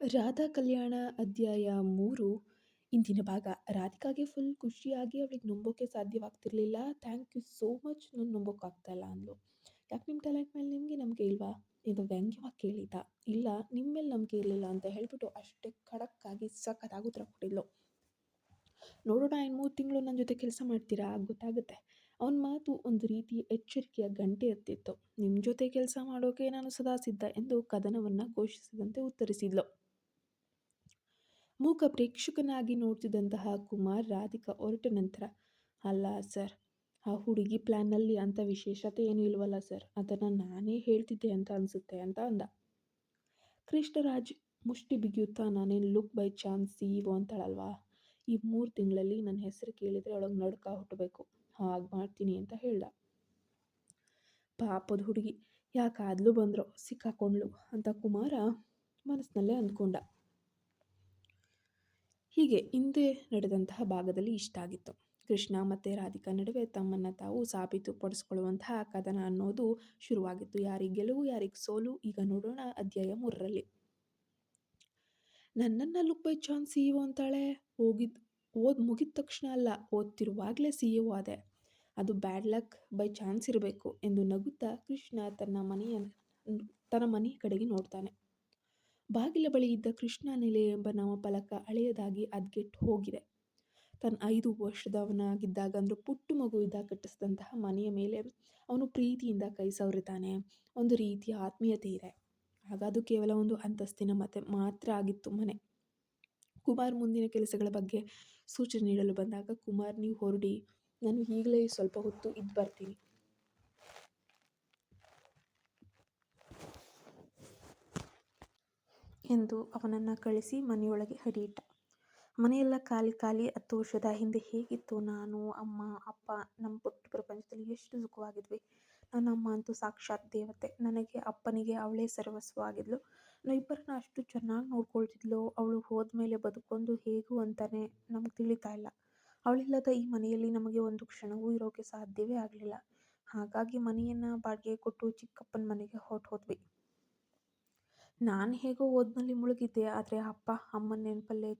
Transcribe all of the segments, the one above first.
ರಾಧಾ ಕಲ್ಯಾಣ ಅಧ್ಯಾಯ 3 ಇಂದಿನ ಭಾಗ. ರಾಧಿಕಾಗೆ ಫುಲ್ ಖುಷಿಯಾಗಿ ಅವಳಿಗೆ ನಂಬೋಕೆ ಸಾಧ್ಯವಾಗ್ತಿರ್ಲಿಲ್ಲ. ಥ್ಯಾಂಕ್ ಯು ಸೋ ಮಚ್, ನಾನು ನಂಬೋಕ್ಕಾಗ್ತಾ ಇಲ್ಲ ಅಂದ್ಲು. ಯಾಕೆ ನಿಮ್ಮ ಟ್ಯಾಲೆಂಟ್ ಮೇಲೆ ನಿಮಗೆ ನಂಬಿಕೆ ಇಲ್ವಾ ಇದು ವ್ಯಂಗ್ಯವಾಗಿ ಕೇಳಿದ. ಇಲ್ಲ, ನಿಮ್ಮ ಮೇಲೆ ನಂಬಿಕೆ ಇರಲಿಲ್ಲ ಅಂತ ಹೇಳ್ಬಿಟ್ಟು ಅಷ್ಟೇ ಖಡಕ್ಕಾಗಿ ಸಖತ್ತಾಗಿ ಉತ್ತರ ಕೊಟ್ಟಿದ್ಲು. ನೋಡೋಣ, ಇನ್ನು 3 ತಿಂಗಳು ನನ್ನ ಜೊತೆ ಕೆಲಸ ಮಾಡ್ತೀರಾ, ಗೊತ್ತಾಗುತ್ತೆ. ಅವನ ಮಾತು ಒಂದು ರೀತಿ ಎಚ್ಚರಿಕೆಯ ಗಂಟೆ ಎತ್ತಿತ್ತು. ನಿಮ್ಮ ಜೊತೆ ಕೆಲಸ ಮಾಡೋಕೆ ನಾನು ಸದಾ ಸಿದ್ಧ ಎಂದು ಕದನವನ್ನು ಘೋಷಿಸಿದಂತೆ ಉತ್ತರಿಸಿದ್ಲು. ಮೂಕ ಪ್ರೇಕ್ಷಕನಾಗಿ ನೋಡ್ತಿದ್ದಂತಹ ಕುಮಾರ್ ರಾಧಿಕಾ ಹೊರಟ ನಂತರ, ಅಲ್ಲ ಸರ್, ಆ ಹುಡುಗಿ ಪ್ಲ್ಯಾನ್ನಲ್ಲಿ ಅಂಥ ವಿಶೇಷತೆ ಏನೂ ಇಲ್ವಲ್ಲ ಸರ್, ಅದನ್ನು ನಾನೇ ಹೇಳ್ತಿದ್ದೆ ಅಂತ ಅನಿಸುತ್ತೆ ಅಂತ ಅಂದ. ಕೃಷ್ಣರಾಜ್ ಮುಷ್ಟಿ ಬಿಗಿಯುತ್ತಾ, ನಾನೇನು ಲುಕ್ ಬೈ ಚಾನ್ಸ್ CEO ಅಂತಾಳಲ್ವಾ, ಈ 3 ತಿಂಗಳಲ್ಲಿ ನನ್ನ ಹೆಸರು ಕೇಳಿದರೆ ಅವಳಿಗೆ ನಡುಕ ಹುಟ್ಟಬೇಕು, ಹಾಗೆ ಮಾಡ್ತೀನಿ ಅಂತ ಹೇಳ್ದ. ಪಾಪದ ಹುಡುಗಿ, ಯಾಕಾದ್ಲೂ ಬಂದ್ರೋ ಸಿಕ್ಕಾಕೊಂಡ್ಲು ಅಂತ ಕುಮಾರ ಮನಸ್ಸಿನಲ್ಲೇ ಅಂದ್ಕೊಂಡ. ಹೀಗೆ ಹಿಂದೆ ನಡೆದಂತಹ ಭಾಗದಲ್ಲಿ ಇಷ್ಟ ಆಗಿತ್ತು. ಕೃಷ್ಣ ಮತ್ತು ರಾಧಿಕಾ ನಡುವೆ ತಮ್ಮನ್ನು ತಾವು ಸಾಬೀತುಪಡಿಸ್ಕೊಳ್ಳುವಂತಹ ಕದನ ಅನ್ನೋದು ಶುರುವಾಗಿತ್ತು. ಯಾರಿಗೆ ಗೆಲುವು ಯಾರಿಗೆ ಸೋಲು, ಈಗ ನೋಡೋಣ ಅಧ್ಯಾಯ 3ರಲ್ಲಿ. ನನ್ನನ್ನು ಲುಕ್ ಬೈ ಚಾನ್ಸ್ CEO ಅಂತಾಳೆ. ಮುಗಿದ ತಕ್ಷಣ ಅಲ್ಲ, ಓದ್ತಿರುವಾಗಲೇ CEO ಆದೆ. ಅದು ಬ್ಯಾಡ್ ಲಕ್ ಬೈ ಚಾನ್ಸ್ ಇರಬೇಕು ಎಂದು ನಗುತ್ತಾ ಕೃಷ್ಣ ತನ್ನ ಮನೆಯ ಕಡೆಗೆ ನೋಡ್ತಾನೆ. ಬಾಗಿಲ ಬಳಿ ಇದ್ದ ಕೃಷ್ಣ ನೆಲೆ ಎಂಬ ನಾಮಫಲಕ ಹಳೆಯದಾಗಿ ಹದಗೆಟ್ಟು ಹೋಗಿದೆ. ತನ್ನ 5 ವರ್ಷದವನಾಗಿದ್ದಾಗ ಅಂದ್ರೆ ಪುಟ್ಟು ಮಗುವಿದ್ದಾಗ ಕಟ್ಟಿಸಿದಂತಹ ಮನೆಯ ಮೇಲೆ ಅವನು ಪ್ರೀತಿಯಿಂದ ಕೈ ಸವರಿತಾನೆ. ಒಂದು ರೀತಿಯ ಆತ್ಮೀಯತೆ ಇದೆ. ಆಗ ಅದು ಕೇವಲ ಒಂದು ಅಂತಸ್ತಿನ ಮಾತ್ರ ಆಗಿತ್ತು ಮನೆ. ಕುಮಾರ್ ಮುಂದಿನ ಕೆಲಸಗಳ ಬಗ್ಗೆ ಸೂಚನೆ ನೀಡಲು ಬಂದಾಗ, ಕುಮಾರ್ ನೀವು ಹೊರಡಿ, ನಾನು ಈಗಲೇ ಸ್ವಲ್ಪ ಹೊತ್ತು ಇದ್ದು ಬರ್ತೀನಿ ಎಂದು ಅವನನ್ನು ಕಳಿಸಿ ಮನೆಯೊಳಗೆ ಅಡಿಯಿಟ್ಟ. ಮನೆಯೆಲ್ಲ ಖಾಲಿ ಖಾಲಿ. 10 ವರ್ಷದ ಹಿಂದೆ ಹೇಗಿತ್ತು, ನಾನು, ಅಮ್ಮ, ಅಪ್ಪ, ನಮ್ಮ ಪುಟ್ಟ ಪ್ರಪಂಚದಲ್ಲಿ ಎಷ್ಟು ಸುಖವಾಗಿದ್ವಿ. ನನ್ನ ಅಮ್ಮ ಅಂತೂ ಸಾಕ್ಷಾತ್ ದೇವತೆ. ನನಗೆ ಅಪ್ಪನಿಗೆ ಅವಳೇ ಸರ್ವಸ್ವ ಆಗಿದ್ಲು. ನಾವಿಬ್ಬರನ್ನ ಅಷ್ಟು ಚೆನ್ನಾಗಿ ನೋಡ್ಕೊಳ್ತಿದ್ಲು. ಅವಳು ಹೋದ್ಮೇಲೆ ಬದುಕೊಂದು ಹೇಗೂ ಅಂತಾನೆ ನಮ್ಗೆ ತಿಳಿತಾ ಇಲ್ಲ. ಅವಳಿಲ್ಲದ ಈ ಮನೆಯಲ್ಲಿ ನಮಗೆ ಒಂದು ಕ್ಷಣವೂ ಇರೋಕೆ ಸಾಧ್ಯವೇ ಆಗಲಿಲ್ಲ. ಹಾಗಾಗಿ ಮನೆಯನ್ನು ಬಾಡಿಗೆ ಕೊಟ್ಟು ಚಿಕ್ಕಪ್ಪನ ಮನೆಗೆ ಹೋದ್ವಿ. ನಾನು ಹೇಗೋ ಓದಿನಲ್ಲಿ ಮುಳುಗಿದ್ದೆ. ಆದರೆ ಅಪ್ಪ ಅಮ್ಮನ ನೆನಪಲ್ಲೇ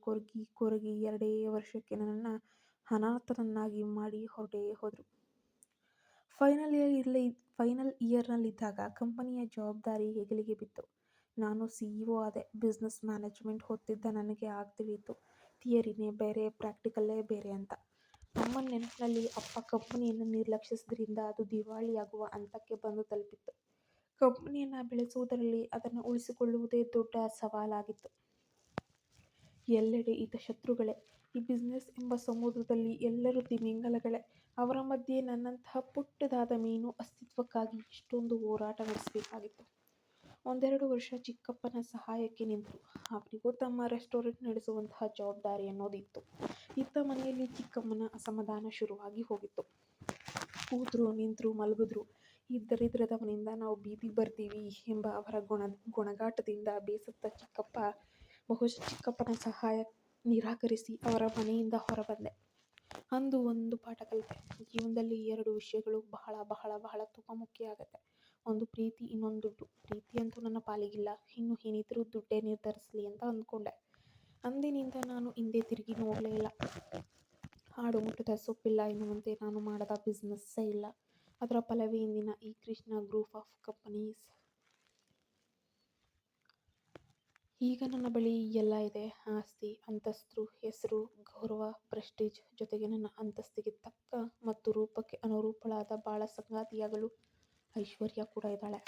ಕೊರಗಿ 2 ವರ್ಷಕ್ಕೆ ನನ್ನನ್ನು ಅನಾಥನನ್ನಾಗಿ ಮಾಡಿ ಹೊರಟೇ ಹೋದರು. ಫೈನಲ್ ಇಯರ್ನಲ್ಲಿದ್ದಾಗ ಕಂಪನಿಯ ಜವಾಬ್ದಾರಿ ಹೆಗಲಿಗೆ ಬಿತ್ತು. ನಾನು CEO ಆದೆ. ಬಿಸ್ನೆಸ್ ಮ್ಯಾನೇಜ್ಮೆಂಟ್ ಓದ್ತಿದ್ದ ನನಗೆ ಆಗ ತಿಳಿಯಿತು, ಥಿಯರಿನೇ ಬೇರೆ, ಪ್ರಾಕ್ಟಿಕಲ್ಲೇ ಬೇರೆ ಅಂತ. ಅಮ್ಮನ ನೆನಪಿನಲ್ಲಿ ಅಪ್ಪ ಕಂಪನಿಯನ್ನು ನಿರ್ಲಕ್ಷಿಸಿದ್ರಿಂದ ಅದು ದಿವಾಳಿಯಾಗುವ ಹಂತಕ್ಕೆ ಬಂದು ತಲುಪಿತ್ತು. ಕಂಪನಿಯನ್ನು ಬೆಳೆಸುವುದರಲ್ಲಿ ಅದನ್ನು ಉಳಿಸಿಕೊಳ್ಳುವುದೇ ದೊಡ್ಡ ಸವಾಲಾಗಿತ್ತು. ಎಲ್ಲೆಡೆ ಈತ ಶತ್ರುಗಳೇ. ಈ ಬಿಸ್ನೆಸ್ ಎಂಬ ಸಮುದ್ರದಲ್ಲಿ ಎಲ್ಲರೂ ತಿಮಿಂಗಲಗಳೇ. ಅವರ ಮಧ್ಯೆ ನನ್ನಂತಹ ಪುಟ್ಟದಾದ ಮೀನು ಅಸ್ತಿತ್ವಕ್ಕಾಗಿ ಎಷ್ಟೊಂದು ಹೋರಾಟ ನಡೆಸಬೇಕಾಗಿತ್ತು. 1-2 ವರ್ಷ ಚಿಕ್ಕಪ್ಪನ ಸಹಾಯಕ್ಕೆ ನಿಂತರು. ಅವರಿಗೂ ತಮ್ಮ ರೆಸ್ಟೋರೆಂಟ್ ನಡೆಸುವಂತಹ ಜವಾಬ್ದಾರಿ ಅನ್ನೋದಿತ್ತು. ಇತ್ತ ಮನೆಯಲ್ಲಿ ಚಿಕ್ಕಮ್ಮನ ಅಸಮಾಧಾನ ಶುರುವಾಗಿ ಹೋಗಿತ್ತು. ಕೂತ್ರು, ನಿಂತರು, ಮಲಗಿದ್ರು, ಈ ದರಿದ್ರದವನಿಂದ ನಾವು ಬೀದಿಗೆ ಬರ್ತೀವಿ ಎಂಬ ಅವರ ಗೊಣಗಾಟದಿಂದ ಬೇಸತ್ತ ಚಿಕ್ಕಪ್ಪ ಬಹುಶಃ ಚಿಕ್ಕಪ್ಪನ ಸಹಾಯ ನಿರಾಕರಿಸಿ ಅವರ ಮನೆಯಿಂದ ಹೊರಬಂದೆ. ಅಂದು ಒಂದು ಪಾಠ ಕಲಿತೆ. ಜೀವನದಲ್ಲಿ 2 ವಿಷಯಗಳು ಬಹಳ ಬಹಳ ಬಹಳ ತುಂಬ ಮುಖ್ಯ ಆಗುತ್ತೆ. ಒಂದು ಪ್ರೀತಿ, ಇನ್ನೊಂದು ದುಡ್ಡು. ಪ್ರೀತಿ ಅಂತೂ ನನ್ನ ಪಾಲಿಗಿಲ್ಲ, ಇನ್ನು ಏನಿದ್ರೂ ದುಡ್ಡೇ ನಿರ್ಧರಿಸಲಿ ಅಂತ ಅಂದ್ಕೊಂಡೆ. ಅಂದಿನಿಂದ ನಾನು ಹಿಂದೆ ತಿರುಗಿ ನೋಡಲೇ ಇಲ್ಲ. ಆಡು ಮುಟ್ಟದ ಸೊಪ್ಪಿಲ್ಲ ಎನ್ನುವಂತೆ ನಾನು ಮಾಡದ ಬಿಸ್ನೆಸ್ಸೇ ಇಲ್ಲ. ಅದರ ಫಲವೇ ಇಂದಿನ ಈ ಕೃಷ್ಣ ಗ್ರೂಪ್ ಆಫ್ ಕಂಪನೀಸ್. ಈಗ ನನ್ನ ಬಳಿ ಎಲ್ಲ ಇದೆ. ಆಸ್ತಿ, ಅಂತಸ್ತು, ಹೆಸರು, ಗೌರವ, ಪ್ರೆಸ್ಟೀಜ್. ಜೊತೆಗೆ ನನ್ನ ಅಂತಸ್ತಿಗೆ ತಕ್ಕ ಮತ್ತು ರೂಪಕ್ಕೆ ಅನುರೂಪಳಾದ ಬಾಳ ಸಂಗಾತಿಯಾಗಲು ಐಶ್ವರ್ಯ ಕೂಡ ಇದ್ದಾಳೆ.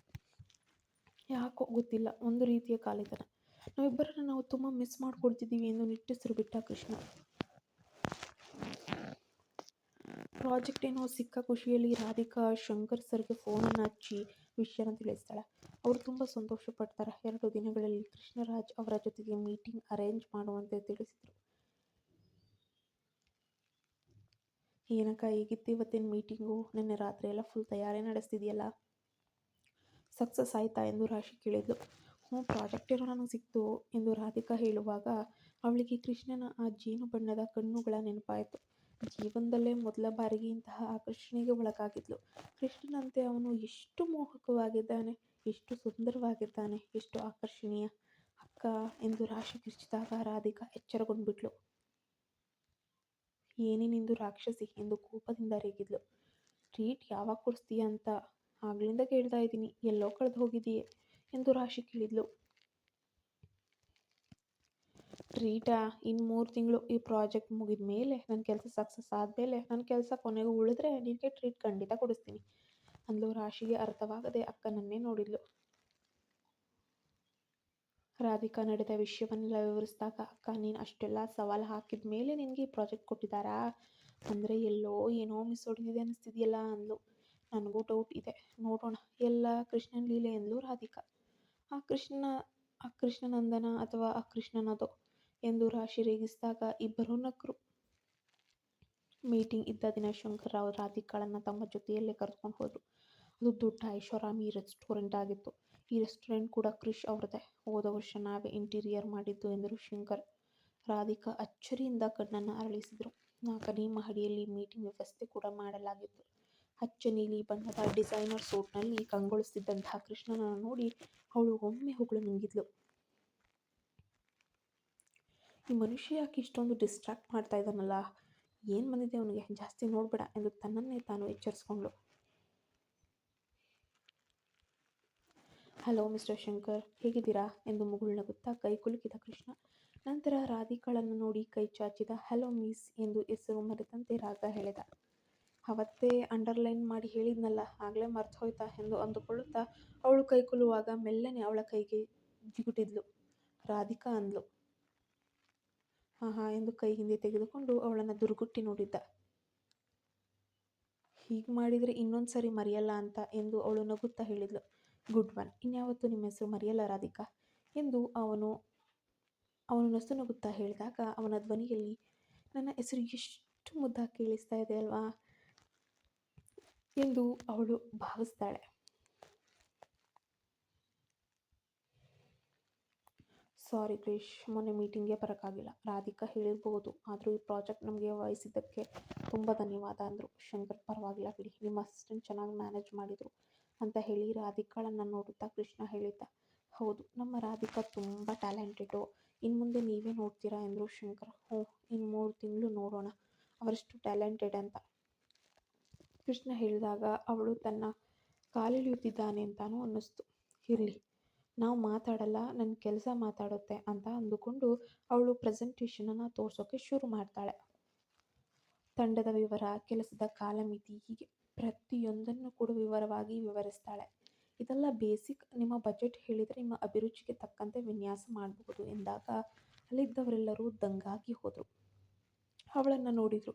ಯಾಕೋ ಗೊತ್ತಿಲ್ಲ, ಒಂದು ರೀತಿಯ ಖಾಲಿತನ. ನಾವಿಬ್ಬರನ್ನ ನಾವು ತುಂಬ ಮಿಸ್ ಮಾಡ್ಕೊಳ್ತಿದ್ದೀವಿ ಎಂದು ನಿಟ್ಟುಸಿರು ಬಿಟ್ಟ ಕೃಷ್ಣ. ಪ್ರಾಜೆಕ್ಟ್ ಏನೋ ಸಿಕ್ಕ ಖುಷಿಯಲ್ಲಿ ರಾಧಿಕಾ ಶಂಕರ್ ಸರ್ಗೆ ಫೋನನ್ನು ಹಚ್ಚಿ ವಿಷಯನ ತಿಳಿಸ್ತಾಳೆ. ಅವರು ತುಂಬ ಸಂತೋಷ ಪಡ್ತಾರೆ. 2 ದಿನಗಳಲ್ಲಿ ಕೃಷ್ಣರಾಜ್ ಅವರ ಜೊತೆಗೆ ಮೀಟಿಂಗ್ ಅರೇಂಜ್ ಮಾಡುವಂತೆ ತಿಳಿಸಿದರು. ಏನಕ್ಕ, ಹೇಗಿತ್ತು ಇವತ್ತಿನ ಮೀಟಿಂಗು? ನಿನ್ನೆ ರಾತ್ರಿ ಎಲ್ಲ ಫುಲ್ ತಯಾರಿ ನಡೆಸ್ತಿದೆಯಲ್ಲ, ಸಕ್ಸಸ್ ಆಯ್ತಾ ಎಂದು ರಾಶಿ ಕೇಳಿದ್ಲು. ಪ್ರಾಜೆಕ್ಟ್ ಏನೋ ನನಗೆ ಸಿಕ್ತು ಎಂದು ರಾಧಿಕಾ ಹೇಳುವಾಗ ಅವಳಿಗೆ ಕೃಷ್ಣನ ಆ ಜೇನು ಬಣ್ಣದ ಕಣ್ಣುಗಳ ನೆನಪಾಯಿತು. ಜೀವನದಲ್ಲೇ ಮೊದಲ ಬಾರಿಗೆ ಇಂತಹ ಆಕರ್ಷಣೆಗೆ ಒಳಗಾಗಿದ್ಲು. ಕೃಷ್ಣನಂತೆ ಅವನು ಎಷ್ಟು ಮೋಹಕವಾಗಿದ್ದಾನೆ, ಎಷ್ಟು ಸುಂದರವಾಗಿದ್ದಾನೆ, ಎಷ್ಟು ಆಕರ್ಷಣೀಯ. ಅತ್ತ ಎಂದು ರಾಶಿ ಕಿರ್ಚಿದಾಗ ರಾಧಿಕಾ ಎಚ್ಚರಗೊಂಡ್ಬಿಟ್ಲು. ಏನೇ ನಿಂದು ರಾಕ್ಷಸಿ ಎಂದು ಕೋಪದಿಂದ ರೇಗಿದ್ಲು. ಟ್ರೀಟ್ ಯಾವಾಗ ಕೊಡಿಸ್ತೀಯ ಅಂತ ಆಗ್ಲಿಂದ ಕೇಳ್ತಾ ಇದ್ದೀನಿ, ಎಲ್ಲೋ ಕಳೆದು ಹೋಗಿದೆಯೇ ಎಂದು ರಾಶಿ ಕೇಳಿದ್ಲು. ಟ್ರೀಟಾ? ಇನ್ನು 3 ತಿಂಗಳು ಈ ಪ್ರಾಜೆಕ್ಟ್ ಮುಗಿದ ಮೇಲೆ, ನನ್ನ ಕೆಲಸ ಸಕ್ಸಸ್ ಆದಮೇಲೆ, ನನ್ನ ಕೆಲಸ ಕೊನೆಗೂ ಉಳಿದ್ರೆ ನಿನಗೆ ಟ್ರೀಟ್ ಖಂಡಿತ ಕೊಡಿಸ್ತೀನಿ ಅಂದ್ಲು. ರಾಶಿಗೆ ಅರ್ಥವಾಗದೆ ಅಕ್ಕನನ್ನೇ ನೋಡಿದ್ಲು. ರಾಧಿಕಾ ನಡೆದ ವಿಷಯವನ್ನೆಲ್ಲ ವಿವರಿಸಿದಾಗ, ಅಕ್ಕ, ನೀನು ಅಷ್ಟೆಲ್ಲ ಸವಾಲು ಹಾಕಿದ ಮೇಲೆ ನಿನಗೆ ಈ ಪ್ರಾಜೆಕ್ಟ್ ಕೊಟ್ಟಿದ್ದಾರಾ? ಅಂದರೆ ಎಲ್ಲೋ ಏನೋ ಮಿಸ್ ಹೊಡೆದಿದೆ ಅನ್ನಿಸ್ತಿದೆಯಲ್ಲ ಅಂದ್ಲು. ನನಗೂ ಡೌಟ್ ಇದೆ, ನೋಡೋಣ, ಎಲ್ಲ ಕೃಷ್ಣನ ಲೀಲೆ ಎಂದ್ಲು ರಾಧಿಕಾ. ಆ ಕೃಷ್ಣನಂದನ ಅಥವಾ ಆ ಕೃಷ್ಣನದೋ ಎಂದು ರಾಶಿ ರೇಗಿಸಿದಾಗ ಇಬ್ಬರೂ ನಕ್ಕರು. ಮೀಟಿಂಗ್ ಇದ್ದ ದಿನ ಶಂಕರ್ ರಾವ್ ರಾಧಿಕಾಳನ್ನು ತಮ್ಮ ಜೊತೆಯಲ್ಲೇ ಕರೆದುಕೊಂಡು ಹೋದರು. ಅದು ದೊಡ್ಡ ಐಷಾರಾಮಿ ರೆಸ್ಟೋರೆಂಟ್ ಆಗಿತ್ತು. ಈ ರೆಸ್ಟೋರೆಂಟ್ ಕೂಡ ಕ್ರಿಶ್ ಅವ್ರದ್ದೇ. ಹೋದ ವರ್ಷ ನಾವೇ ಇಂಟೀರಿಯರ್ ಮಾಡಿದ್ದು ಎಂದರು ಶಂಕರ್. ರಾಧಿಕಾ ಅಚ್ಚರಿಯಿಂದ ಕಣ್ಣನ್ನು ಅರಳಿಸಿದರು. 4ನೇ ಮಹಡಿಯಲ್ಲಿ ಮೀಟಿಂಗ್ ವ್ಯವಸ್ಥೆ ಕೂಡ ಮಾಡಲಾಗಿತ್ತು. ಹಚ್ಚ ನೀಲಿ ಬಣ್ಣದ ಡಿಸೈನರ್ ಸೂಟ್ನಲ್ಲಿ ಕಂಗೊಳಿಸುತ್ತಿದ್ದಂತಹ ಕೃಷ್ಣನನ್ನು ನೋಡಿ ಅವಳು ಒಮ್ಮೆ ಹೊಗಳು ನುಂಗಿದ್ಲು. ಈ ಮನುಷ್ಯ ಯಾಕೆ ಇಷ್ಟೊಂದು ಡಿಸ್ಟ್ರಾಕ್ಟ್ ಮಾಡ್ತಾ ಇದ್ದಾನಲ್ಲ, ಏನು ಬಂದಿದೆ ಅವನಿಗೆ, ಜಾಸ್ತಿ ನೋಡಬೇಡ ಎಂದು ತನ್ನನ್ನೇ ತಾನು ಎಚ್ಚರಿಸಿಕೊಂಡ್ಳು. ಹಲೋ ಮಿಸ್ಟರ್ ಶಂಕರ್, ಹೇಗಿದ್ದೀರಾ ಎಂದು ಮುಗುಳ್ನಗುತ್ತಾ ಕೈ ಕುಲುಕಿದ ಕೃಷ್ಣ. ನಂತರ ರಾಧಿಕಾಳನ್ನು ನೋಡಿ ಕೈ ಚಾಚಿದ. ಹಲೋ ಮಿಸ್ ಎಂದು ಹೆಸರು ಮರೆತಂತೆ ರಾಗ ಹೇಳಿದ. ಅವತ್ತೇ ಅಂಡರ್ಲೈನ್ ಮಾಡಿ ಹೇಳಿದ್ನಲ್ಲ, ಆಗಲೇ ಮರ್ತು ಹೋಯ್ತಾ ಎಂದು ಅಂದುಕೊಳ್ಳುತ್ತಾ ಅವಳು ಕೈ ಕುಲುವಾಗ ಮೆಲ್ಲನೆ ಅವಳ ಕೈಗೆ ಜಿಗುಟಿದ್ಲು. ರಾಧಿಕಾ ಅಂದ್ಲು. ಹಾ ಎಂದು ಕೈ ಹಿಂದೆ ತೆಗೆದುಕೊಂಡು ಅವಳನ್ನು ದುರುಗುಟ್ಟಿ ನೋಡಿದ್ದ. ಹೀಗೆ ಮಾಡಿದರೆ ಇನ್ನೊಂದು ಸರಿ ಮರೆಯಲ್ಲ ಅಂತ ಎಂದು ಅವಳು ನಗುತ್ತಾ ಹೇಳಿದ್ಲು. ಗುಡ್ ಒನ್, ಇನ್ಯಾವತ್ತೂ ನಿಮ್ಮ ಹೆಸರು ಮರೆಯಲ್ಲ ರಾಧಿಕಾ ಎಂದು ಅವನು ನಸು ನಗುತ್ತಾ ಹೇಳಿದಾಗ ಅವನ ಧ್ವನಿಯಲ್ಲಿ ನನ್ನ ಹೆಸರು ಎಷ್ಟು ಮುದ್ದಾಗಿ ಕೇಳಿಸ್ತಾ ಇದೆ ಅಲ್ವಾ ಎಂದು ಅವಳು ಭಾವಿಸ್ತಾಳೆ. ಸಾರಿ ಕ್ರಿಶ್, ಮೊನ್ನೆ ಮೀಟಿಂಗ್ಗೆ ಬರೋಕ್ಕಾಗಿಲ್ಲ. ರಾಧಿಕಾ ಹೇಳಿರಬಹುದು, ಆದರೂ ಈ ಪ್ರಾಜೆಕ್ಟ್ ನಮಗೆ ವಹಿಸಿದ್ದಕ್ಕೆ ತುಂಬ ಧನ್ಯವಾದ ಅಂದರು. ಶಂಕರ್, ಪರವಾಗಿಲ್ಲ ಬಿಡಿ, ನಿಮ್ಮ ಅಸಿಸ್ಟೆಂಟ್ ಚೆನ್ನಾಗಿ ಮ್ಯಾನೇಜ್ ಮಾಡಿದರು ಅಂತ ಹೇಳಿ ರಾಧಿಕಾಳನ್ನು ನೋಡುತ್ತಾ ಕೃಷ್ಣ ಹೇಳಿದ್ದ. ಹೌದು, ನಮ್ಮ ರಾಧಿಕಾ ತುಂಬ ಟ್ಯಾಲೆಂಟೆಡು, ಇನ್ನು ಮುಂದೆ ನೀವೇ ನೋಡ್ತೀರಾ ಎಂದರು ಶಂಕರ್. ಇನ್ನು 3 ತಿಂಗಳು ನೋಡೋಣ ಅವರೆಷ್ಟು ಟ್ಯಾಲೆಂಟೆಡ್ ಅಂತ ಕೃಷ್ಣ ಹೇಳಿದಾಗ ಅವಳು ತನ್ನ ಕಾಲೆಳೆಯುತ್ತಿದ್ದಾನೆ ಅಂತಾನೂ ಅನ್ನಿಸ್ತು. ಇರಲಿ, ನಾವು ಮಾತಾಡಲ್ಲ, ನನ್ನ ಕೆಲಸ ಮಾತಾಡುತ್ತೆ ಅಂತ ಅಂದುಕೊಂಡು ಅವಳು ಪ್ರೆಸೆಂಟೇಷನನ್ನು ತೋರಿಸೋಕೆ ಶುರು ಮಾಡ್ತಾಳೆ. ತಂಡದ ವಿವರ, ಕೆಲಸದ ಕಾಲಮಿತಿ, ಹೀಗೆ ಪ್ರತಿಯೊಂದನ್ನು ಕೂಡ ವಿವರವಾಗಿ ವಿವರಿಸ್ತಾಳೆ. ಇದೆಲ್ಲ ಬೇಸಿಕ್, ನಿಮ್ಮ ಬಜೆಟ್ ಹೇಳಿದರೆ ನಿಮ್ಮ ಅಭಿರುಚಿಗೆ ತಕ್ಕಂತೆ ವಿನ್ಯಾಸ ಮಾಡಬಹುದು ಎಂದಾಗ ಅಲ್ಲಿದ್ದವರೆಲ್ಲರೂ ದಂಗಾಗಿ ಹೋದರು. ಅವಳನ್ನು ನೋಡಿದರು.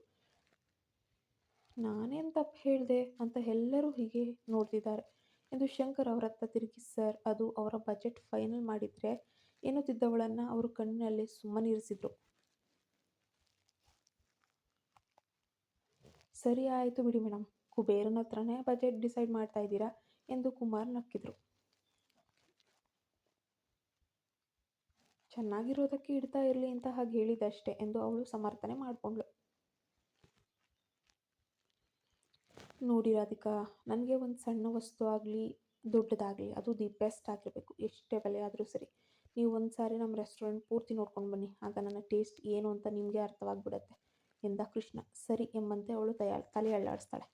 ನಾನೇನು ತಪ್ಪು ಹೇಳಿದೆ ಅಂತ ಎಲ್ಲರೂ ಹೀಗೆ ನೋಡ್ತಿದ್ದಾರೆ ಎಂದು ಶಂಕರ್ ಅವರತ್ತ ತಿರುಗಿ, ಸರ್, ಅದು ಅವರ ಬಜೆಟ್ ಫೈನಲ್ ಮಾಡಿದರೆ ಎನ್ನುತ್ತಿದ್ದವಳನ್ನು ಅವರು ಕಣ್ಣಿನಲ್ಲಿ ಸುಮ್ಮನಿರಿಸಿದರು. ಸರಿ ಆಯಿತು ಬಿಡಿ ಮೇಡಮ್, ಕುಬೇರನ ಹತ್ರನೇ ಬಜೆಟ್ ಡಿಸೈಡ್ ಮಾಡ್ತಾ ಇದ್ದೀರಾ ಎಂದು ಕುಮಾರ್ ನಕ್ಕಿದ್ರು. ಚೆನ್ನಾಗಿರೋದಕ್ಕೆ ಇಡ್ತಾ ಇರಲಿ ಅಂತ ಹಾಗೆ ಹೇಳಿದಷ್ಟೇ ಎಂದು ಅವಳು ಸಮರ್ಥನೆ ಮಾಡಿಕೊಂಡ್ಳು. ನೋಡಿ ರಾಧಿಕಾ, ನನಗೆ ಒಂದು ಸಣ್ಣ ವಸ್ತು ಆಗಲಿ ದೊಡ್ಡದಾಗಲಿ ಅದು ದಿ ಬೆಸ್ಟ್ ಆಗಿರಬೇಕು, ಎಷ್ಟೇ ಬೆಲೆ ಆದರೂ ಸರಿ. ನೀವು ಒಂದು ಸಾರಿ ನಮ್ಮ ರೆಸ್ಟೋರೆಂಟ್ ಪೂರ್ತಿ ನೋಡ್ಕೊಂಡು ಬನ್ನಿ, ಆಗ ನನ್ನ ಟೇಸ್ಟ್ ಏನು ಅಂತ ನಿಮಗೆ ಅರ್ಥವಾಗಿಬಿಡುತ್ತೆ ಎಂದ ಕೃಷ್ಣ. ಸರಿ ಎಂಬಂತೆ ಅವಳು ತಲೆ ಅಲ್ಲಾಡಿಸ್ತಾಳೆ.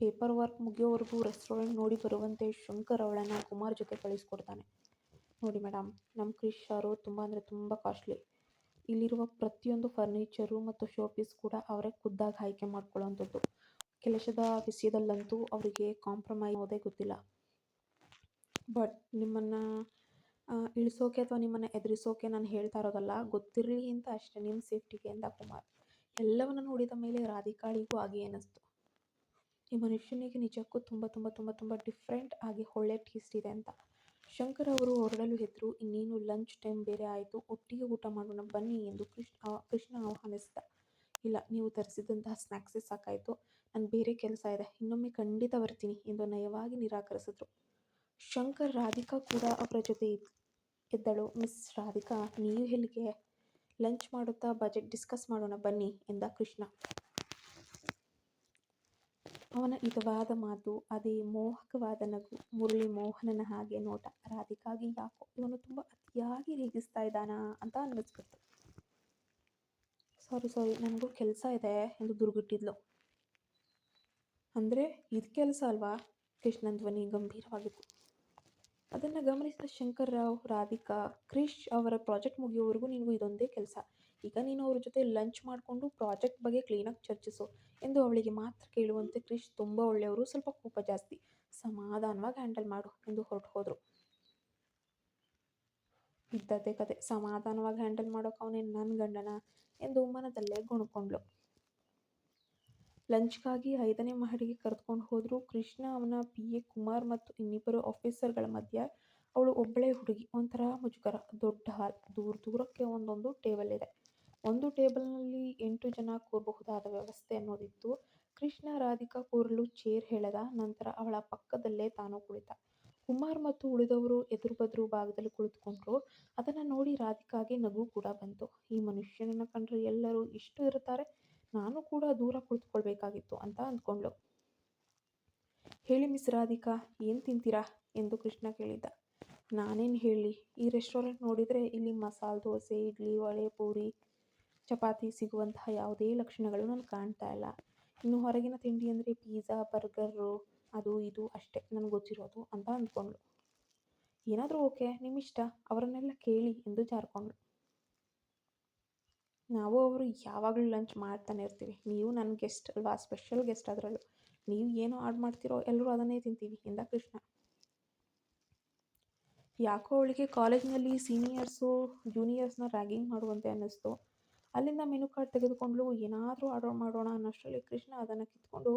ಪೇಪರ್ ವರ್ಕ್ ಮುಗಿಯೋವರೆಗೂ ರೆಸ್ಟೋರೆಂಟ್ ನೋಡಿ ಬರುವಂತೆ ಶಂಕರ್ ಅವಳನ್ನು ಕುಮಾರ್ ಜೊತೆ ಕಳಿಸ್ಕೊಡ್ತಾನೆ. ನೋಡಿ ಮೇಡಮ್, ನಮ್ಮ ಕ್ರಿಶ್ ಅವರು ತುಂಬ ಅಂದರೆ ತುಂಬ ಕಾಸ್ಟ್ಲಿ. ಇಲ್ಲಿರುವ ಪ್ರತಿಯೊಂದು ಫರ್ನಿಚರು ಮತ್ತು ಶೋಪೀಸ್ ಕೂಡ ಅವರೇ ಖುದ್ದಾಗಿ ಆಯ್ಕೆ ಮಾಡ್ಕೊಳ್ಳೋವಂಥದ್ದು. ಕೆಲಸದ ವಿಷಯದಲ್ಲಂತೂ ಅವರಿಗೆ ಕಾಂಪ್ರಮೈಸ್ ಮಾಡೋದೇ ಗೊತ್ತಿಲ್ಲ. ಬಟ್ ನಿಮ್ಮನ್ನು ಇಳಿಸೋಕೆ ಅಥವಾ ನಿಮ್ಮನ್ನು ಎದುರಿಸೋಕೆ ನಾನು ಹೇಳ್ತಾ ಇರೋದಲ್ಲ, ಗೊತ್ತಿರಲಿ ಅಂತ ಅಷ್ಟೇ, ನಿಮ್ಮ ಸೇಫ್ಟಿಗೆ ಎಂದ ಕುಮಾರ್. ಎಲ್ಲವನ್ನು ನೋಡಿದ ಮೇಲೆ ರಾಧಿಕಾಳಿಗೂ ಹಾಗೆ ಅನ್ನಿಸ್ತು. ಈ ಮನುಷ್ಯನಿಗೆ ನಿಜಕ್ಕೂ ತುಂಬ ತುಂಬ ತುಂಬ ತುಂಬ ಡಿಫ್ರೆಂಟ್ ಆಗಿ ಒಳ್ಳೆ ಟೇಸ್ಟ್ ಇದೆ ಅಂತ. ಶಂಕರ್ ಅವರು ಹೊರಡಲು ಹೆದರು. ಇನ್ನೇನು ಲಂಚ್ ಟೈಮ್ ಬೇರೆ ಆಯಿತು, ಒಟ್ಟಿಗೆ ಊಟ ಮಾಡೋಣ ಬನ್ನಿ ಎಂದು ಕೃಷ್ಣ ಆಹ್ವಾನಿಸಿದ. ಇಲ್ಲ, ನೀವು ತರಿಸಿದಂತಹ ಸ್ನ್ಯಾಕ್ಸೇ ಸಾಕಾಯಿತು, ನಾನು ಬೇರೆ ಕೆಲಸ ಇದೆ, ಇನ್ನೊಮ್ಮೆ ಖಂಡಿತ ಬರ್ತೀನಿ ಎಂದು ನಯವಾಗಿ ನಿರಾಕರಿಸಿದ್ರು. ಶಂಕರ್, ರಾಧಿಕಾ ಕೂಡ ಅವರ ಜೊತೆ ಎದ್ದಳು. ಮಿಸ್ ರಾಧಿಕಾ, ನೀವು ಎಲ್ಲಿಗೆ? ಲಂಚ್ ಮಾಡುತ್ತಾ ಬಜೆಟ್ ಡಿಸ್ಕಸ್ ಮಾಡೋಣ ಬನ್ನಿ ಎಂದ ಕೃಷ್ಣ. ಅವನ ಹಿತವಾದ ಮಾತು, ಅದೇ ಮೋಹಕವಾದ ನಗು, ಮುರಳಿ ಮೋಹನನ ಹಾಗೆ ನೋಟ. ರಾಧಿಕಾಗಿ ಯಾಕೋ ಇವನು ತುಂಬ ಅತಿಯಾಗಿ ರೇಗಿಸ್ತಾ ಇದ್ದಾನಾ ಅಂತ ಅನ್ನಿಸ್ಬಿಡ್ತು. ಸಾರಿ ಸಾರಿ, ನನಗೂ ಕೆಲಸ ಇದೆ ಎಂದು ದುರ್ಗುಟ್ಟಿದ್ಲು. ಅಂದರೆ ಇದು ಕೆಲಸ ಅಲ್ವಾ? ಕೃಷ್ಣನ್ ಧ್ವನಿ ಗಂಭೀರವಾಗಿತ್ತು. ಅದನ್ನು ಗಮನಿಸಿದ ಶಂಕರ್ರಾವ್, ರಾಧಿಕಾ, ಕ್ರಿಶ್ ಅವರ ಪ್ರಾಜೆಕ್ಟ್ ಮುಗಿಯೋವರೆಗೂ ನಿನಗೂ ಇದೊಂದೇ ಕೆಲಸ. ಈಗ ನೀನು ಅವ್ರ ಜೊತೆ ಲಂಚ್ ಮಾಡಿಕೊಂಡು ಪ್ರಾಜೆಕ್ಟ್ ಬಗ್ಗೆ ಕ್ಲೀನಾಗಿ ಚರ್ಚಿಸು ಎಂದು ಅವಳಿಗೆ ಮಾತ್ರ ಕೇಳುವಂತೆ ಕ್ರಿಶ್ ತುಂಬ ಒಳ್ಳೆಯವರು, ಸ್ವಲ್ಪ ಕೋಪ ಜಾಸ್ತಿ, ಸಮಾಧಾನವಾಗಿ ಹ್ಯಾಂಡಲ್ ಮಾಡು ಎಂದು ಹೊರಟು ಹೋದರು. ಇದ್ದದ್ದೇ ಕತೆ, ಸಮಾಧಾನವಾಗಿ ಹ್ಯಾಂಡಲ್ ಮಾಡೋಕೆ ಅವನೇನು ನನ್ನ ಗಂಡನ ಎಂದು ಮನದಲ್ಲೇ ಗೊಣ್ಕೊಂಡ್ಳು. ಲಂಚ್ಗಾಗಿ 5ನೇ ಮಹಡಿಗೆ ಕರೆದುಕೊಂಡು ಹೋದ್ರು. ಕೃಷ್ಣ, ಅವನ PA ಕುಮಾರ್ ಮತ್ತು ಇನ್ನಿಬ್ಬರು ಆಫೀಸರ್ಗಳ ಮಧ್ಯೆ ಅವಳು ಒಬ್ಬಳೇ ಹುಡುಗಿ. ಒಂಥರ ಮುಜುಗರ. ದೊಡ್ಡ ಹಾಲ್, ದೂರಕ್ಕೆ ಒಂದೊಂದು ಟೇಬಲ್ ಇದೆ. ಒಂದು ಟೇಬಲ್ನಲ್ಲಿ 8 ಜನ ಕೂರಬಹುದಾದ ವ್ಯವಸ್ಥೆ ಅನ್ನೋದಿತ್ತು. ಕೃಷ್ಣ ರಾಧಿಕಾ ಕೂರಲು ಚೇರ್ ಹೇಳದ. ನಂತರ ಅವಳ ಪಕ್ಕದಲ್ಲೇ ತಾನು ಕುಳಿತ. ಕುಮಾರ್ ಮತ್ತು ಉಳಿದವರು ಎದುರು ಬದುರು ಭಾಗದಲ್ಲಿ ಕುಳಿತುಕೊಂಡ್ರು. ಅದನ್ನು ನೋಡಿ ರಾಧಿಕಾಗೆ ನಗು ಕೂಡ ಬಂತು. ಈ ಮನುಷ್ಯನನ್ನು ಕಂಡ್ರೆ ಎಲ್ಲರೂ ಇಷ್ಟು ಇರುತ್ತಾರೆ, ನಾನು ಕೂಡ ದೂರ ಕುಳಿತುಕೊಳ್ಬೇಕಾಗಿತ್ತು ಅಂತ ಅಂದ್ಕೊಂಡ್ಳು. ಹೇಳಿ ಮಿಸ್ ರಾಧಿಕಾ, ಏನು ತಿಂತೀರಾ ಎಂದು ಕೃಷ್ಣ ಕೇಳಿದ್ದ. ನಾನೇನು ಹೇಳಲಿ, ಈ ರೆಸ್ಟೋರೆಂಟ್ ನೋಡಿದರೆ ಇಲ್ಲಿ ಮಸಾಲೆ ದೋಸೆ, ಇಡ್ಲಿ, ವಡೆ, ಪೂರಿ, ಚಪಾತಿ ಸಿಗುವಂತಹ ಯಾವುದೇ ಲಕ್ಷಣಗಳು ನನಗೆ ಕಾಣ್ತಾ ಇಲ್ಲ. ಇನ್ನು ಹೊರಗಿನ ತಿಂಡಿ ಅಂದರೆ ಪಿಜ್ಜಾ, ಬರ್ಗರು, ಅದು ಇದು ಅಷ್ಟೇ ನನಗೆ ಗೊತ್ತಿರೋದು ಅಂತ ಅಂದ್ಕೊಂಡ್ಳು. ಏನಾದರೂ ಓಕೆ, ನಿಮ್ಮಿಷ್ಟ, ಅವರನ್ನೆಲ್ಲ ಕೇಳಿ ಎಂದು ಜಾರ್ಕೊಂಡ್ಳು. ನಾವು ಅವರು ಯಾವಾಗಲೂ ಲಂಚ್ ಮಾಡ್ತಾನೆ ಇರ್ತೀವಿ, ನೀವು ನನ್ನ ಗೆಸ್ಟ್ ಅಲ್ವಾ, ಸ್ಪೆಷಲ್ ಗೆಸ್ಟ್. ಅದರಲ್ಲೂ ನೀವು ಏನು ಆರ್ಡ್ ಮಾಡ್ತೀರೋ ಎಲ್ಲರೂ ಅದನ್ನೇ ತಿಂತೀವಿ ಎಂದ ಕೃಷ್ಣ. ಯಾಕೋ ಅವಳಿಗೆ ಕಾಲೇಜ್ನಲ್ಲಿ ಸೀನಿಯರ್ಸು ಜೂನಿಯರ್ಸ್ನ ರ್ಯಾಗಿಂಗ್ ಮಾಡುವಂತೆ ಅನ್ನಿಸ್ತು. ಅಲ್ಲಿಂದ ಮೆನು ಕಾರ್ಡ್ ತೆಗೆದುಕೊಂಡು ಏನಾದರೂ ಆರ್ಡರ್ ಮಾಡೋಣ ಅನ್ನೋಷ್ಟರಲ್ಲಿ ಕೃಷ್ಣ ಅದನ್ನು ಕಿತ್ಕೊಂಡು,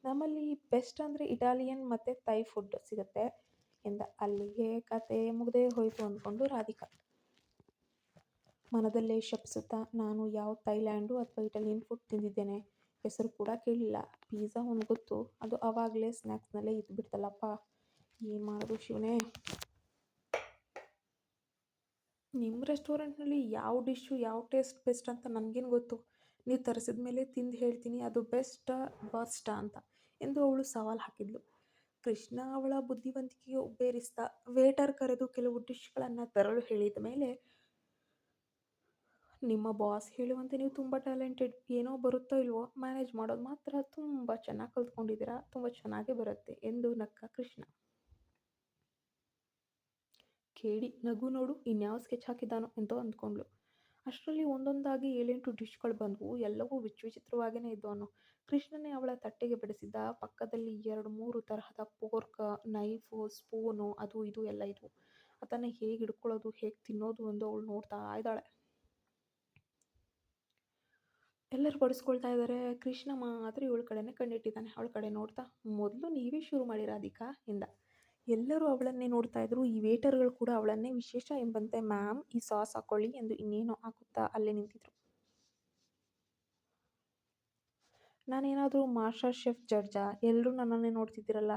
ನಮ್ಮಲ್ಲಿ ಬೆಸ್ಟ್ ಅಂದರೆ ಇಟಾಲಿಯನ್ ಮತ್ತು ಥೈ ಫುಡ್ ಸಿಗುತ್ತೆ ಎಂದ. ಅಲ್ಲಿಗೆ ಕತೆ ಮುಗ್ದೇ ಹೋಯಿತು ಅಂದ್ಕೊಂಡು ರಾಧಿಕಾ ಮನದಲ್ಲೇ ಶಪಿಸುತ್ತಾ, ನಾನು ಯಾವ ಥೈಲ್ಯಾಂಡು ಅಥವಾ ಇಟಾಲಿಯನ್ ಫುಡ್ ತಿಂದಿದ್ದೇನೆ, ಹೆಸರು ಕೂಡ ಕೇಳಿಲ್ಲ. ಪಿಜ್ಜಾ ಒಂದು ಗೊತ್ತು, ಅದು ಆವಾಗಲೇ ಸ್ನ್ಯಾಕ್ಸ್ನಲ್ಲೇ ಇದ್ದುಬಿಡ್ತಲ್ಲಪ್ಪ, ಏನು ಮಾಡೋದು ಶಿವನೇ. ನಿಮ್ಮ ರೆಸ್ಟೋರೆಂಟ್ನಲ್ಲಿ ಯಾವ ಡಿಶ್ಶು ಯಾವ ಟೇಸ್ಟ್ ಬೆಸ್ಟ್ ಅಂತ ನನಗೇನು ಗೊತ್ತು, ನೀವು ತರಿಸಿದ ಮೇಲೆ ತಿಂದು ಹೇಳ್ತೀನಿ ಅದು ಬೆಸ್ಟಾ ವರ್ಸ್ಟಾ ಅಂತ ಎಂದು ಅವಳು ಸವಾಲು ಹಾಕಿದ್ಲು. ಕೃಷ್ಣ ಅವಳ ಬುದ್ಧಿವಂತಿಕೆಗೆ ಉಬ್ಬೇರಿಸ್ತಾ ವೇಟರ್ ಕರೆದು ಕೆಲವು ಡಿಶ್ಗಳನ್ನು ತರಲು ಹೇಳಿದ ಮೇಲೆ, ನಿಮ್ಮ ಬಾಸ್ ಹೇಳುವಂತೆ ನೀವು ತುಂಬ ಟ್ಯಾಲೆಂಟೆಡ್, ಏನೋ ಬರುತ್ತೋ ಇಲ್ವೋ ಮ್ಯಾನೇಜ್ ಮಾಡೋದು ಮಾತ್ರ ತುಂಬ ಚೆನ್ನಾಗಿ ಕಲ್ತ್ಕೊಂಡಿದ್ದೀರಾ, ತುಂಬ ಚೆನ್ನಾಗೇ ಬರುತ್ತೆ ಎಂದು ನಕ್ಕ ಕೃಷ್ಣ. ಕೇಳಿ ನಗು ನೋಡು, ಇನ್ಯಾವ ಸ್ಕೆಚ್ ಹಾಕಿದ್ದಾನೋ ಅಂತ ಅಂದ್ಕೊಂಡ್ಳು. ಅಷ್ಟರಲ್ಲಿ ಒಂದೊಂದಾಗಿ 7-8 ಡಿಶ್ಗಳು ಬಂದವು. ಎಲ್ಲವೂ ವಿಚಿತ್ರವಾಗಿಯೇ ಇದ್ದವನು. ಕೃಷ್ಣನೇ ಅವಳ ತಟ್ಟೆಗೆ ಬಡಿಸಿದ್ದ. ಪಕ್ಕದಲ್ಲಿ 2-3 ತರಹದ ಪೋರ್ಕ್, ನೈಫು, ಸ್ಪೂನು, ಅದು ಇದು ಎಲ್ಲ ಇದ್ವು. ಅದನ್ನು ಹೇಗೆ ಹಿಡ್ಕೊಳ್ಳೋದು, ಹೇಗೆ ತಿನ್ನೋದು ಎಂದು ಅವಳು ನೋಡ್ತಾ ಇದ್ದಾಳೆ. ಎಲ್ಲರೂ ಬಡಿಸ್ಕೊಳ್ತಾ ಇದ್ದಾರೆ, ಕೃಷ್ಣ ಮಾತ್ರ ಇವಳ ಕಡೆನೇ ಕಣ್ಣಿಟ್ಟಿದ್ದಾನೆ. ಅವಳ ಕಡೆ ನೋಡ್ತಾ, ಮೊದಲು ನೀವೇ ಶುರು ಮಾಡಿ ರಾಧಿಕಾ ಎಂದ. ಎಲ್ಲರೂ ಅವಳನ್ನೇ ನೋಡ್ತಾ ಇದ್ರು. ಈ ವೇಟರ್ಗಳು ಕೂಡ ಅವಳನ್ನೇ ವಿಶೇಷ ಎಂಬಂತೆ ಮ್ಯಾಮ್ ಈ ಸಾಸ್ ಹಾಕೊಳ್ಳಿ ಎಂದು ಇನ್ನೇನೋ ಹಾಕುತ್ತಾ ಅಲ್ಲೇ ನಿಂತಿದ್ರು. ನಾನೇನಾದರೂ ಮಾಸ್ಟರ್ ಶೆಫ್ ಜಡ್ಜಾ? ಎಲ್ಲರೂ ನನ್ನನ್ನೇ ನೋಡ್ತಿದ್ದೀರಲ್ಲ,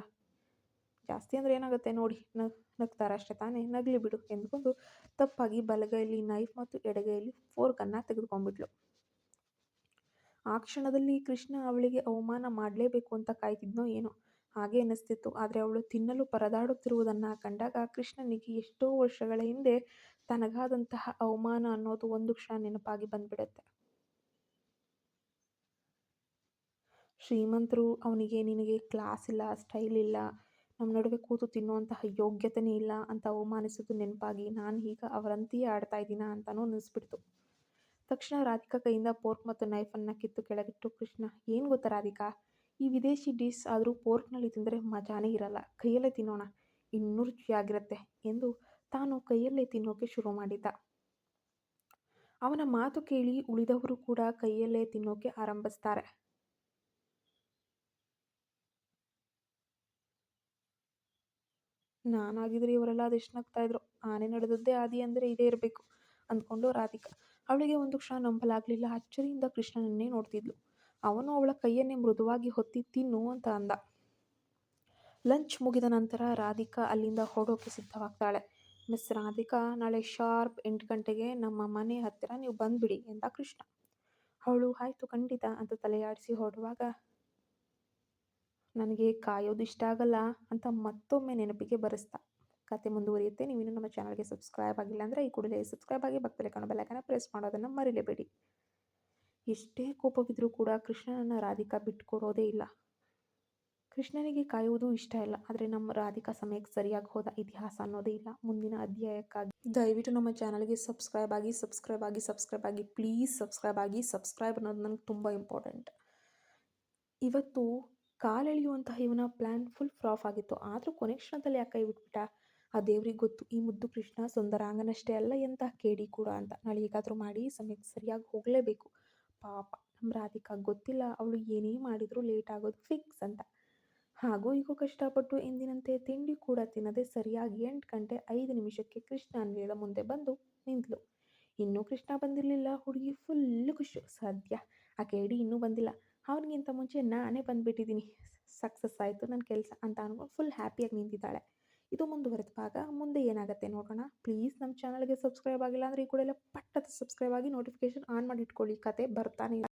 ಜಾಸ್ತಿ ಅಂದರೆ ಏನಾಗುತ್ತೆ ನೋಡಿ, ನಗ್ತಾರೆ ಅಷ್ಟೇ ತಾನೇ, ನಗಲಿ ಬಿಡು ಎಂದುಕೊಂಡು ತಪ್ಪಾಗಿ ಬಲಗೈಯಲ್ಲಿ ನೈಫ್ ಮತ್ತು ಎಡಗೈಯಲ್ಲಿ ಫೋರ್ಕನ್ನು ತೆಗೆದುಕೊಂಡ್ಬಿಟ್ಲು. ಆ ಕ್ಷಣದಲ್ಲಿ ಕೃಷ್ಣ ಅವಳಿಗೆ ಅವಮಾನ ಮಾಡಲೇಬೇಕು ಅಂತ ಕಾಯ್ತಿದ್ನೋ ಏನೋ, ಹಾಗೆ ಅನ್ನಿಸ್ತಿತ್ತು. ಆದರೆ ಅವಳು ತಿನ್ನಲು ಪರದಾಡುತ್ತಿರುವುದನ್ನು ಕಂಡಾಗ ಕೃಷ್ಣನಿಗೆ ಎಷ್ಟೋ ವರ್ಷಗಳ ಹಿಂದೆ ತನಗಾದಂತಹ ಅವಮಾನ ಅನ್ನೋದು ಒಂದು ಕ್ಷಣ ನೆನಪಾಗಿ ಬಂದ್ಬಿಡುತ್ತೆ. ಶ್ರೀಮಂತರು ಅವನಿಗೆ ನಿನಗೆ ಕ್ಲಾಸ್ ಇಲ್ಲ, ಸ್ಟೈಲ್ ಇಲ್ಲ, ನಮ್ಮ ನಡುವೆ ಕೂತು ತಿನ್ನುವಂತಹ ಯೋಗ್ಯತೆಯೇ ಇಲ್ಲ ಅಂತ ಅವಮಾನಿಸೋದು ನೆನಪಾಗಿ ನಾನು ಈಗ ಅವರಂತೆಯೇ ಆಡ್ತಾ ಇದ್ದೀನಾ ಅಂತಲೂ ಅನ್ನಿಸ್ಬಿಡ್ತು. ತಕ್ಷಣ ರಾಧಿಕಾ ಕೈಯಿಂದ ಪೋರ್ಕ್ ಮತ್ತು ನೈಫನ್ನು ಕಿತ್ತು ಕೆಳಗಿಟ್ಟು ಕೃಷ್ಣ, ಏನು ಗೊತ್ತಾ ರಾಧಿಕಾ, ಈ ವಿದೇಶಿ ಡಿಶ್ ಆದರೂ ಪೋರ್ಕ್ನಲ್ಲಿ ತಿಂದರೆ ಮಜಾನೇ ಇರಲ್ಲ, ಕೈಯಲ್ಲೇ ತಿನ್ನೋಣ, ಇನ್ನೂ ರುಚಿಯಾಗಿರುತ್ತೆ ಎಂದು ತಾನು ಕೈಯಲ್ಲೇ ತಿನ್ನೋಕೆ ಶುರು ಮಾಡಿದ್ದ. ಅವನ ಮಾತು ಕೇಳಿ ಉಳಿದವರು ಕೂಡ ಕೈಯಲ್ಲೇ ತಿನ್ನೋಕೆ ಆರಂಭಿಸ್ತಾರೆ. ನಾನಾಗಿದ್ರೆ ಇವರೆಲ್ಲ ಅದೆಷ್ಟು ನಗ್ತಾ ಇದ್ರು. ಆನೆ ನಡೆದದ್ದೇ ಆದಿ ಅಂದರೆ ಇದೇ ಇರಬೇಕು ಅಂದ್ಕೊಂಡು ರಾಧಿಕಾ. ಅವಳಿಗೆ ಒಂದು ಕ್ಷಣ ನಂಬಲಾಗಲಿಲ್ಲ. ಅಚ್ಚರಿಯಿಂದ ಕೃಷ್ಣನನ್ನೇ ನೋಡ್ತಿದ್ಲು. ಅವನು ಅವಳ ಕೈಯನ್ನೇ ಮೃದುವಾಗಿ ಹೊತ್ತಿ ತಿನ್ನು ಅಂತ ಅಂದ. ಲಂಚ್ ಮುಗಿದ ನಂತರ ರಾಧಿಕಾ ಅಲ್ಲಿಂದ ಹೊರಡೋಕೆ ಸಿದ್ಧವಾಗ್ತಾಳೆ. ಮಿಸ್ ರಾಧಿಕಾ, ನಾಳೆ ಶಾರ್ಪ್ 8 ಗಂಟೆಗೆ ನಮ್ಮ ಮನೆ ಹತ್ತಿರ ನೀವು ಬಂದುಬಿಡಿ ಎಂದ ಕೃಷ್ಣ. ಅವಳು ಆಯಿತು ಖಂಡಿತ ಅಂತ ತಲೆಯಾಡಿಸಿ ಹೊರಡುವಾಗ, ನನಗೆ ಕಾಯೋದು ಇಷ್ಟ ಆಗಲ್ಲ ಅಂತ ಮತ್ತೊಮ್ಮೆ ನೆನಪಿಗೆ ಬರೆಸ್ತಾ ಕತೆ ಮುಂದುವರಿಯುತ್ತೆ. ನೀವಿನ್ನೂ ನಮ್ಮ ಚಾನಲ್ಗೆ ಸಬ್ಸ್ಕ್ರೈಬ್ ಆಗಿಲ್ಲ ಅಂದರೆ ಈ ಕೂಡಲೇ ಸಬ್ಸ್ಕ್ರೈಬ್ ಆಗಿ ಪಕ್ಕದಲ್ಲಿ ಕಾಣೋ ಬೆಲ್ ಪ್ರೆಸ್ ಮಾಡೋದನ್ನು ಮರಿಲೇಬೇಡಿ. ಎಷ್ಟೇ ಕೋಪವಿದ್ರೂ ಕೂಡ ಕೃಷ್ಣನನ್ನು ರಾಧಿಕಾ ಬಿಟ್ಕೊಡೋದೇ ಇಲ್ಲ. ಕೃಷ್ಣನಿಗೆ ಕಾಯುವುದು ಇಷ್ಟ ಇಲ್ಲ, ಆದರೆ ನಮ್ಮ ರಾಧಿಕಾ ಸಮಯಕ್ಕೆ ಸರಿಯಾಗಿ ಹೋದ ಇತಿಹಾಸ ಅನ್ನೋದೇ ಇಲ್ಲ. ಮುಂದಿನ ಅಧ್ಯಾಯಕ್ಕಾಗಿ ದಯವಿಟ್ಟು ನಮ್ಮ ಚಾನಲ್ಗೆ ಸಬ್ಸ್ಕ್ರೈಬ್ ಆಗಿ ಪ್ಲೀಸ್ ಸಬ್ಸ್ಕ್ರೈಬ್ ಅನ್ನೋದು ನನಗೆ ತುಂಬ ಇಂಪಾರ್ಟೆಂಟ್. ಇವತ್ತು ಕಾಲೆಳೆಯುವಂತಹ ಇವನ ಪ್ಲ್ಯಾನ್ ಫುಲ್ ಫ್ಲಾಪ್ ಆಗಿತ್ತು. ಆದರೂ ಕೊನೆ ಕ್ಷಣದಲ್ಲಿ ಯಾಕೆ ಕೈ ಬಿಟ್ಬಿಟ್ಟ? ಆ ದೇವ್ರಿಗೆ ಗೊತ್ತು. ಈ ಮುದ್ದು ಕೃಷ್ಣ ಸುಂದರಾಂಗನಷ್ಟೇ ಅಲ್ಲ, ಎಂಥ ಕೇಡಿ ಕೂಡ ಅಂತ. ನಾಳೆ ಹೇಗಾದರೂ ಮಾಡಿ ಸಮಯಕ್ಕೆ ಸರಿಯಾಗಿ ಹೋಗಲೇಬೇಕು. ಪಾಪ ನಮ್ಮ ರಾಧಿಕಾ ಗೊತ್ತಿಲ್ಲ, ಅವಳು ಏನೇ ಮಾಡಿದರೂ ಲೇಟ್ ಆಗೋದು ಫಿಕ್ಸ್ ಅಂತ. ಹಾಗೂ ಈಗ ಕಷ್ಟಪಟ್ಟು ಎಂದಿನಂತೆ ತಿಂಡಿ ಕೂಡ ತಿನ್ನದೆ ಸರಿಯಾಗಿ 8 ಗಂಟೆ 5 ನಿಮಿಷಕ್ಕೆ ಕೃಷ್ಣ ನಿಲಯದ ಮುಂದೆ ಬಂದು ನಿಂತಳು. ಇನ್ನೂ ಕೃಷ್ಣ ಬಂದಿರಲಿಲ್ಲ. ಹುಡುಗಿ ಫುಲ್ಲು ಖುಷಿ. ಸದ್ಯ ಆ ಕೇಡಿ ಇನ್ನೂ ಬಂದಿಲ್ಲ, ಅವನಿಗಿಂತ ಮುಂಚೆ ನಾನೇ ಬಂದುಬಿಟ್ಟಿದ್ದೀನಿ, ಸಕ್ಸಸ್ ಆಯಿತು ನನ್ನ ಕೆಲಸ ಅಂತ ಅನ್ಕೊಂಡು ಫುಲ್ ಹ್ಯಾಪಿಯಾಗಿ ನಿಂತಿದ್ದಾಳೆ. ಇದು ಮುಂದುವರೆದ ಭಾಗ. ಮುಂದೆ ಏನಾಗುತ್ತೆ ನೋಡೋಣ. ಪ್ಲೀಸ್ ನಮ್ಮ ಚಾನಲ್ಗೆ ಸಬ್ಸ್ಕ್ರೈಬ್ ಆಗಿಲ್ಲ ಅಂದರೆ ಈ ಕೂಡಲೇ ಪಟ್ಟದ ಸಬ್ಸ್ಕ್ರೈಬ್ ಆಗಿ ನೋಟಿಫಿಕೇಶನ್ ಆನ್ ಮಾಡಿ ಇಟ್ಕೊಳ್ಳಿ. ಕತೆ ಬರ್ತಾನೆ